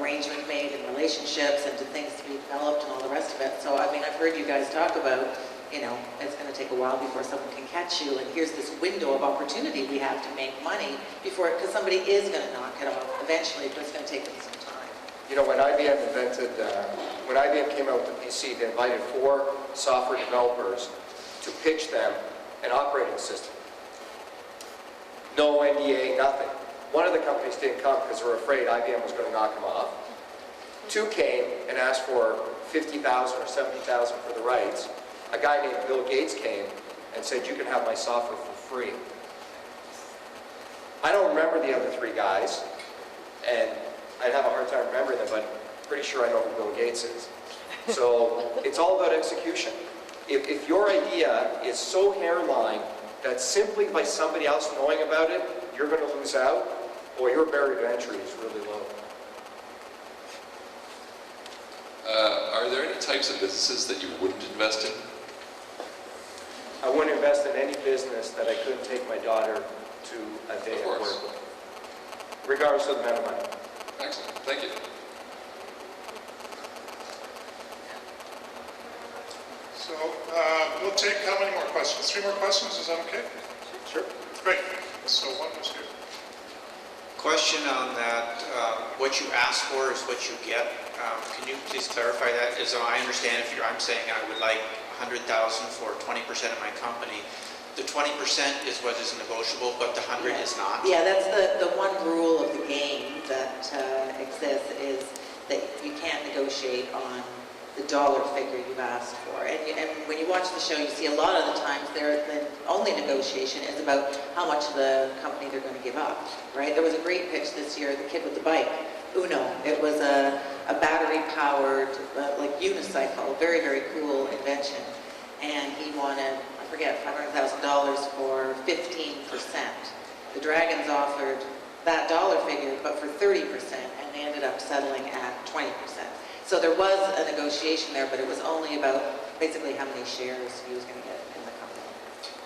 arrangement made and relationships and things to be developed and all the rest of it. So, I've heard you guys talk about, it's going to take a while before someone can catch you, and here's this window of opportunity we have to make money before, because somebody is going to knock it off eventually, but it's going to take them some time. When when IBM came out with the PC, they invited 4 software developers to pitch them an operating system. No NDA, nothing. One of the companies didn't come because they were afraid IBM was going to knock them off. 2 came and asked for $50,000 or $70,000 for the rights. A guy named Bill Gates came and said, you can have my software for free. I don't remember the other 3 guys, and I'd have a hard time remembering them, but I'm pretty sure I know who Bill Gates is. So it's all about execution. If your idea is so hairline that simply by somebody else knowing about it, you're going to lose out, or your barrier to entry is really low. Are there any types of businesses that you wouldn't invest in? I wouldn't invest in any business that I couldn't take my daughter to a day at work, regardless of the amount of money. Excellent. Thank you. So we'll take how many more questions? 3 more questions, is that okay? Sure. Great. So one was here. Question on that, what you ask for is what you get. Can you please clarify that? As I understand, I'm saying I would like $100,000 for 20% of my company. The 20% is what is negotiable, but the 100 is not? Yeah, that's the one rule of the game that exists, is that you can't negotiate on the dollar figure you've asked for. And when you watch the show, you see a lot of the times the only negotiation is about how much of the company they're going to give up, right? There was a great pitch this year, the kid with the bike, Uno. It was a battery-powered, like unicycle, very, very cool invention. And he wanted, I forget, $500,000 for 15%. The Dragons offered that dollar figure, but for 30%, and they ended up settling at 20%. So there was a negotiation there, but it was only about basically how many shares he was going to get in the company.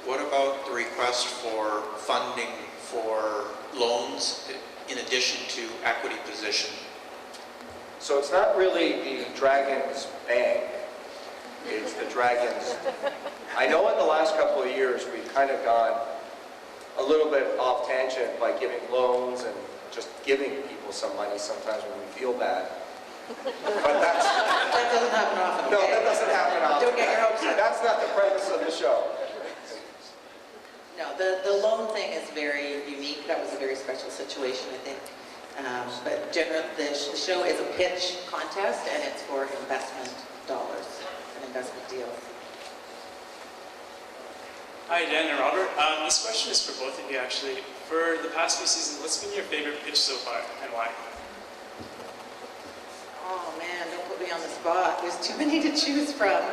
What about the request for funding for loans in addition to equity position? So it's not really the Dragons Bank, it's the Dragons. I know in the last couple of years we've kind of gone a little bit off tangent by giving loans and just giving people some money sometimes when we feel bad. But that doesn't happen often. No, that doesn't happen often. Don't get your hopes up. That's not the premise of the show. No, the loan thing is very unique. That was a very special situation, I think. But generally, the show is a pitch contest, and it's for investment dollars and investment deals. Hi, Dan and Robert. This question is for both of you, actually. For the past few seasons, what's been your favorite pitch so far, and why? Oh man, don't put me on the spot. There's too many to choose from.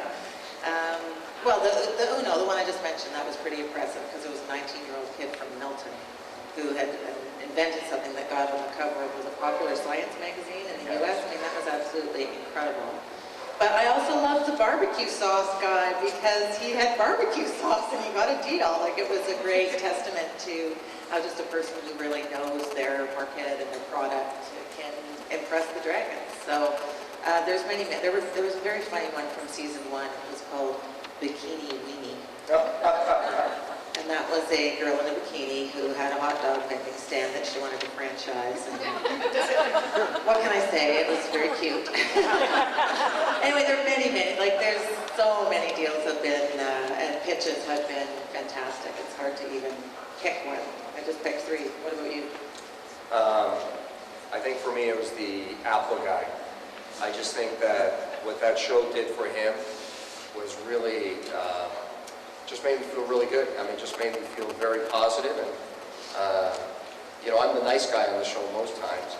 Well, the Uno, the one I just mentioned, that was pretty impressive because it was a 19-year-old kid from Milton who had invented something that got on the cover of a popular science magazine in the US. I mean, that was absolutely incredible. But I also loved the barbecue sauce guy because he had barbecue sauce and he got a deal. Like, it was a great testament to how just a person who really knows their market and their product can impress the Dragons. So There's many. There was a very funny one from season 1. It was called Bikini Weenie. And that was a girl in a bikini who had a hot dog vending stand that she wanted to franchise. And what can I say? It was very cute. Anyway, there are many. Like, there's so many deals have been, and pitches have been fantastic. It's hard to even pick one. I just picked 3. What about you? I think for me it was the Apple guy. I just think that what that show did for him was really, just made me feel really good. I mean, just made me feel very positive. And, you know, I'm the nice guy on the show most times.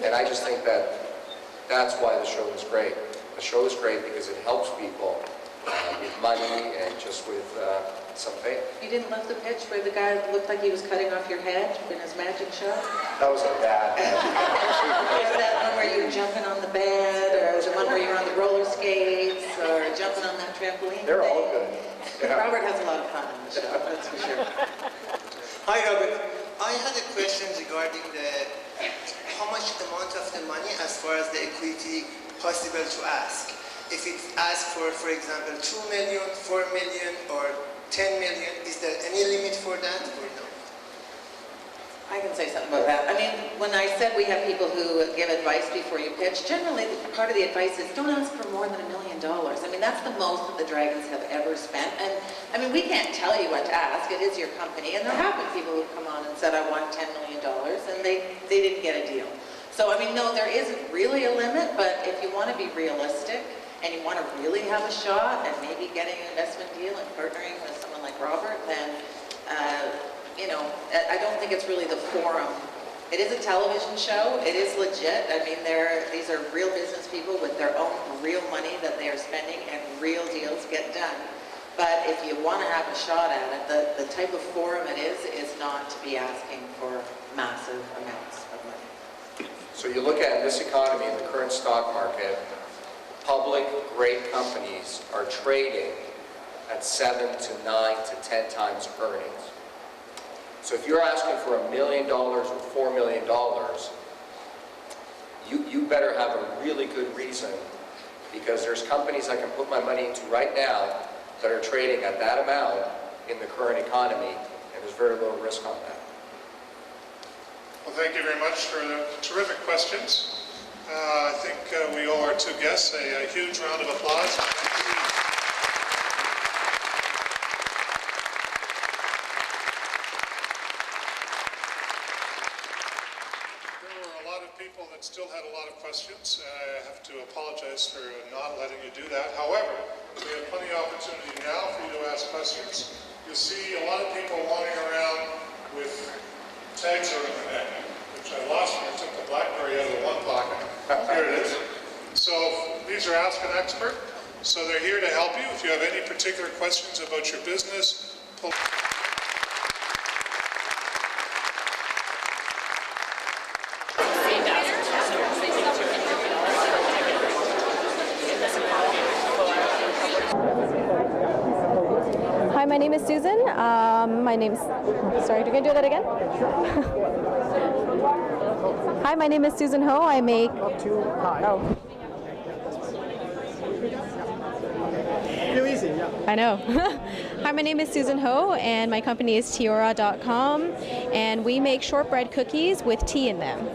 And I just think that that's why the show is great. The show is great because it helps people with money and just with some fame. You didn't love the pitch where the guy looked like he was cutting off your head in his magic show? That was a bad Is that one where you were jumping on the bed, or the one where you're on the roller skates, or jumping on that trampoline? They're all good. Yeah. Robert has a lot of fun on the show, that's for sure. Hi, Robert. I had a question regarding how much amount of the money as far as the equity possible to ask. If it's asked for example, 2 million, 4 million, or 10 million, is there any limit for that or no? I can say something about that. I mean, when I said we have people who give advice before you pitch, generally part of the advice is don't ask for more than $1 million. I mean, that's the most that the Dragons have ever spent. And I mean, we can't tell you what to ask. It is your company. And there have been people who've come on and said, I want $10 million, and they didn't get a deal. So, I mean, no, there isn't really a limit, but if you want to be realistic and you want to really have a shot at maybe getting an investment deal and partnering with someone like Robert, then you know, I don't think it's really the forum. It is a television show. It is legit. I mean, these are real business people with their own real money that they are spending, and real deals get done. But if you want to have a shot at it, the type of forum it is not to be asking for massive amounts of money. So you look at in this economy, in the current stock market, public great companies are trading at 7 to 9 to 10 times earnings. So if you're asking for $1 million or $4 million, you better have a really good reason, because there's companies I can put my money into right now that are trading at that amount in the current economy, and there's very little risk on that. Well, thank you very much for the terrific questions. I think we owe our 2 guests a huge round of applause. Still had a lot of questions. I have to apologize for not letting you do that. However, we have plenty of opportunity now for you to ask questions. You'll see a lot of people wandering around with tags around their neck, which I lost when I took the BlackBerry out of the one pocket. Here it is. So these are Ask an Expert. So they're here to help you. If you have any particular questions about your business, Hi, my name is Susan. Sorry, can I do that again? Hi, my name is Susan Ho. I make... Oh. Feel easy, yeah. I know. Hi, my name is Susan Ho, and my company is Tiora.com, and we make shortbread cookies with tea in them.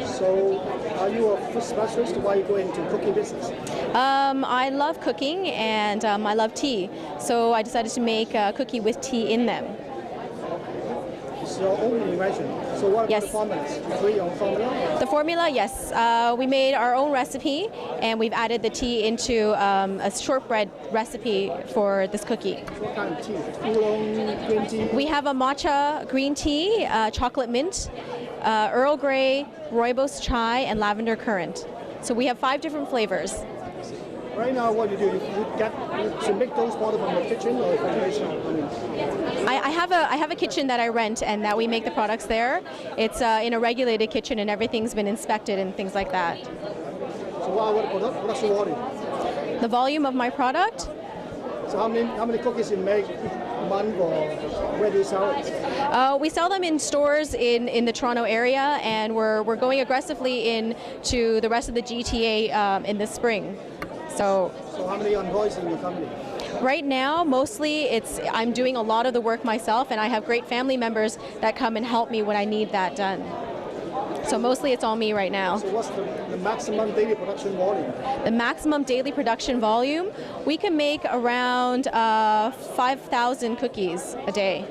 So, are you a food specialist? Why you go into cooking business? I love cooking, and I love tea, so I decided to make a cookie with tea in them. It's your own invention. So what about the formulas? You create your own formula? The formula, yes. We made our own recipe, and we've added the tea into a shortbread recipe for this cookie. What kind of tea? Oolong, green tea? We have a matcha green tea, chocolate mint, Earl Grey, rooibos chai, and lavender currant. So we have 5 different flavors. Right now, what you do, you make those bottles from the kitchen, or I have a kitchen that I rent, and that we make the products there. It's in a regulated kitchen, and everything's been inspected and things like that. So what production volume? The volume of my product? So how many cookies you make a month, or where do you sell it? We sell them in stores in the Toronto area, and we're going aggressively into the rest of the GTA in the spring. So how many employees in your company? Right now, mostly I'm doing a lot of the work myself, and I have great family members that come and help me when I need that done. So mostly it's all me right now. So what's the maximum daily production volume? The maximum daily production volume, we can make around 5,000 cookies a day.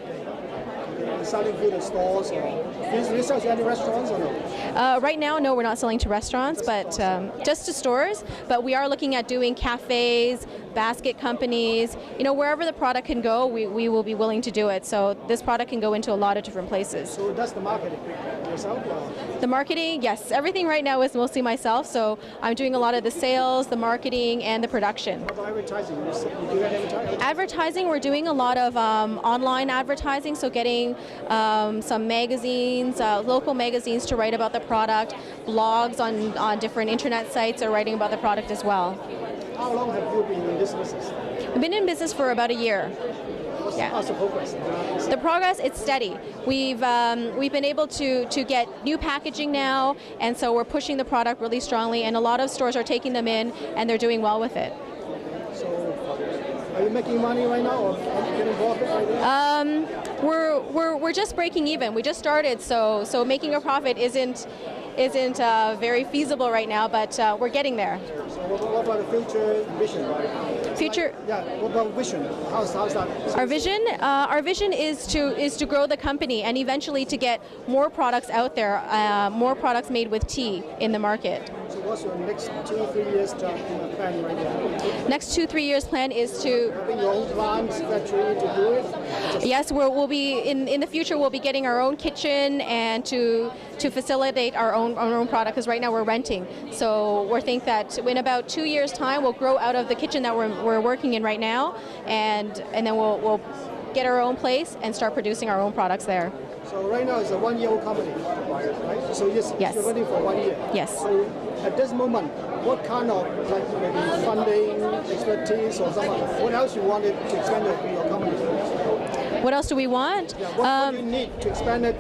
Selling food in stores, or do you sell to any restaurants or no? Right now, no, we're not selling to restaurants, but just to stores. But we are looking at doing cafes, basket companies. You know, wherever the product can go, we will be willing to do it. So this product can go into a lot of different places. So that's the marketing yourself? Or? The marketing, yes. Everything right now is mostly myself. So I'm doing a lot of the sales, the marketing, and the production. What about advertising? You do advertising? Advertising, we're doing a lot of online advertising. So getting some magazines, local magazines to write about the product, blogs on different internet sites are writing about the product as well. How long have you been in this business? I've been in business for about a year. How's the progress? The progress, it's steady. We've been able to get new packaging now, and so we're pushing the product really strongly, and a lot of stores are taking them in, and they're doing well with it. So, are you making money right now, or getting profit right now? We're just breaking even. We just started, so making a profit isn't very feasible right now, but we're getting there. So what about the future vision? What about vision? How's that? Our vision is to grow the company and eventually to get more products out there, more products made with tea in the market. So what's your next 2-3 years plan right now? Next 2-3 years plan is to having your own plant factory to do it. Yes, we'll be in the future. We'll be getting our own kitchen and to facilitate our own product, because right now we're renting. So we think that in about 2 years' time we'll grow out of the kitchen that we're working in right now, and then we'll get our own place and start producing our own products there. So right now it's a 1-year-old company, right? So yes, you're running for 1 year. Yes. So at this moment, what kind of maybe funding, expertise, or something? What else you wanted to expand your company? What else do we want? Yeah, what do you need to expand it?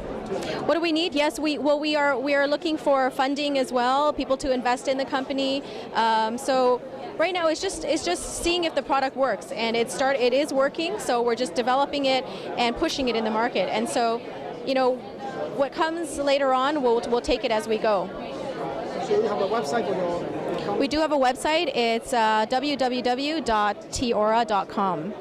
What do we need? Yes, we are looking for funding as well, people to invest in the company. So right now it's just seeing if the product works, and it is working. So we're just developing it and pushing it in the market. And so, you know, what comes later on, we'll take it as we go. So you have a website for your company? We do have a website. It's www.teora.com.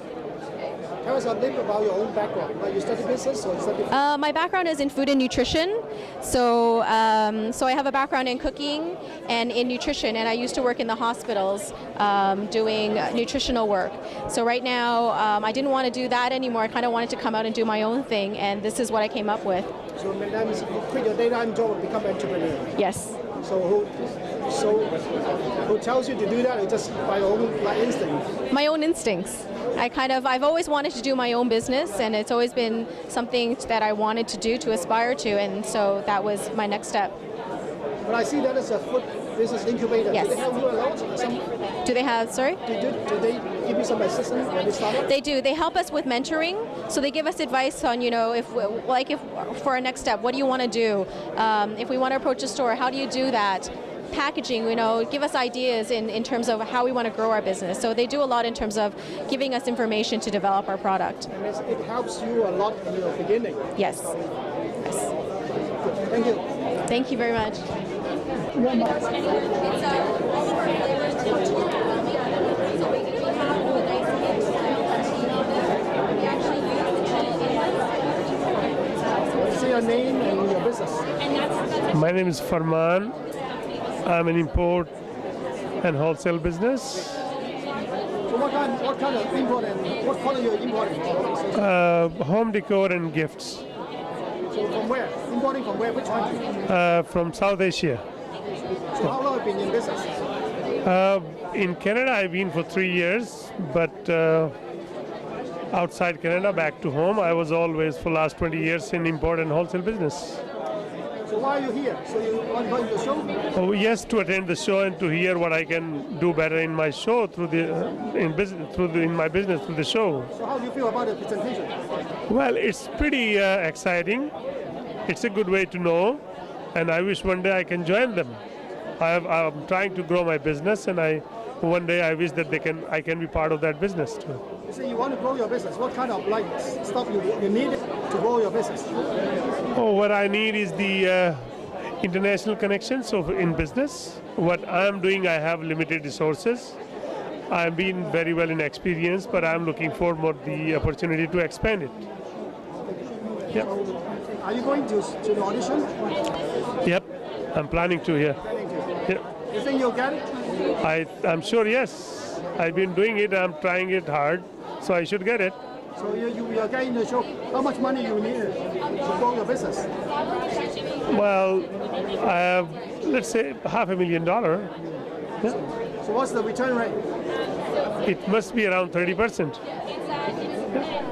Tell us a little about your own background. Like you study business or study? My background is in food and nutrition. So I have a background in cooking and in nutrition, and I used to work in the hospitals doing nutritional work. So right now, I didn't want to do that anymore. I kind of wanted to come out and do my own thing, and this is what I came up with. So then you quit your daytime job and become an entrepreneur? Yes. So who tells you to do that, or just by your own instinct? My own instincts. I've always wanted to do my own business, and it's always been something that I wanted to do, to aspire to, and so that was my next step. But I see that as a food business incubator. Yes. Do they help you a lot? Do they have, sorry? Do they give you some assistance when you start up? They do. They help us with mentoring. So they give us advice on, you know, if for our next step, what do you want to do? If we want to approach a store, how do you do that? Packaging, you know, give us ideas in terms of how we want to grow our business. So they do a lot in terms of giving us information to develop our product. And it helps you a lot in your beginning. Yes. Thank you. Thank you very much. What's your name and your business? My name is Farman. I'm an import and wholesale business. So what kind of import and what color you're importing? Home decor and gifts. So from where? Importing from where? Which country? From South Asia. So how long have you been in business? In Canada, I've been for 3 years, but outside Canada, back to home, I was always for last 20 years in import and wholesale business. So why are you here? So you want to go to the show? Oh, yes, to attend the show and to hear what I can do better in my show through in my business through the show. So how do you feel about the presentation? Well, it's pretty exciting. It's a good way to know, and I wish one day I can join them. I'm trying to grow my business, and one day I wish that I can be part of that business too. You say you want to grow your business. What kind of stuff you need to grow your business? Oh, what I need is the international connections. So in business, what I'm doing, I have limited resources. I've been very well in experience, but I'm looking for the opportunity to expand it. Yep. Are you going to the audition? Yep, I'm planning to here. Yep. You think you'll get it? I'm sure, yes. I've been doing it. I'm trying it hard, so I should get it. So you are getting the show. How much money you need to grow your business? Well, I have, let's say, $500,000. Yeah. So what's the return rate? It must be around 30%. Yeah.